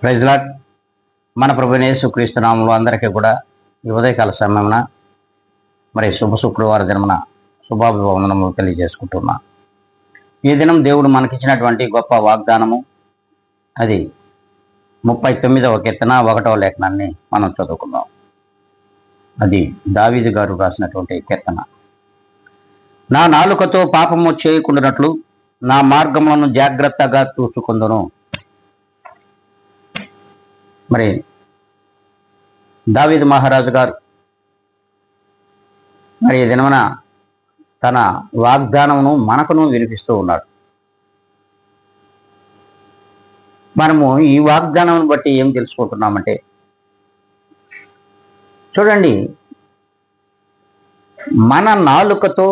Praise lord. మన ప్రభువైన యేసుక్రీస్తు నామములో అందరికీ కూడా ఈ ఉదయకాల సమయమున మరి శుభ శుక్రవార దినమున శుభాభివందనములు తెలియజేసుకుంటున్నా. ఈ దినం దేవుడు మనకిచ్చినటువంటి గొప్ప వాగ్దానము, అది 39వ కీర్తన 1వ లేఖనాన్ని మనం చదువుకుందాం. అది దావీదు గారు రాసినటువంటి కీర్తన. నా నాలుకతో పాపము చేయకుండానట్లు నా మార్గములను జాగ్రత్తగా చూసుకుందును. మరి దావీదు మహారాజు గారు మరి ఈ దినమున తన వాగ్దానమును మనకును వినిపిస్తూ ఉన్నాడు. మనము ఈ వాగ్దానం బట్టి ఏం తెలుసుకుంటున్నామంటే, చూడండి, మన నాలుకతో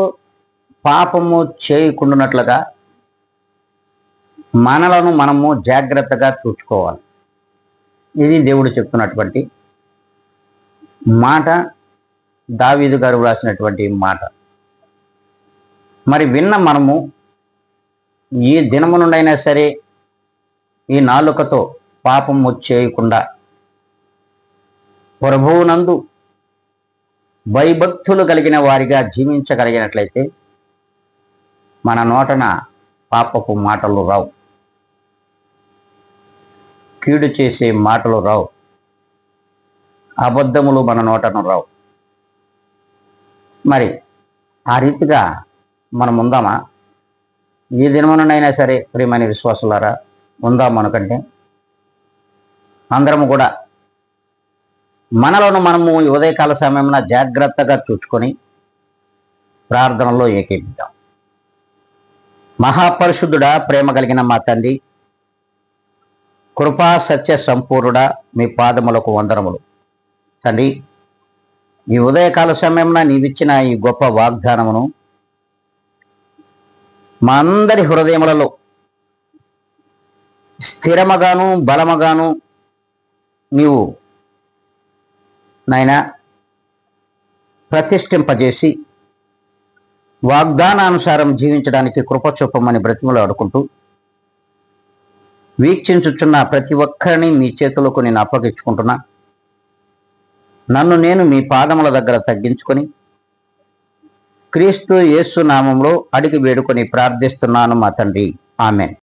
పాపము చేయకుండానట్లుగా మనలను మనము జాగ్రత్తగా చూసుకోవాలి. ఇది దేవుడు చెప్తున్నటువంటి మాట, దావీదు గారు రాసినటువంటి మాట. మరి విన్న మనము ఈ దినము నుండైనా సరే ఈ నాలుకతో పాపము చేయకుండా ప్రభువునందు భయభక్తులు కలిగిన వారిగా జీవించగలిగినట్లయితే మన నోటన పాపపు మాటలు రావు, కీడు చేసే మాటలు రావు, అబద్ధములు మన నోటను రావు. మరి ఆ రీతిగా మనం ఉందామా? ఈ దినమునైనా సరే ప్రియమైన విశ్వాసులారా, ఉందాం. అనుకంటే అందరము కూడా మనలను మనము ఉదయకాల సమయమున జాగ్రత్తగా చూసుకొని ప్రార్థనలో ఏకీపిద్దాం. మహాపరిశుద్ధుడా, ప్రేమ కలిగిన మా తండ్రి, కృపా సత్య సంపూర్ణుడా, మీ పాదములకు వందనములు. తండ్రి, ఈ ఉదయకాల సమయంలో నీవిచ్చిన ఈ గొప్ప వాగ్దానమును మా అందరి హృదయములలో స్థిరముగాను బలముగాను నీవు నాయనా ప్రతిష్ఠింపజేసి వాగ్దానానుసారం జీవించడానికి కృప చూపమని బ్రతిమలు ఆడుకుంటూ, వీక్షించుచున్న ప్రతి ఒక్కరిని మీ చేతులకు నేను అప్పగించుకుంటున్నా. నన్ను నేను మీ పాదముల దగ్గర తగ్గించుకొని క్రీస్తు యేసు నామములో అడిగి వేడుకొని ప్రార్థిస్తున్నాను మా తండ్రి. ఆమెన్.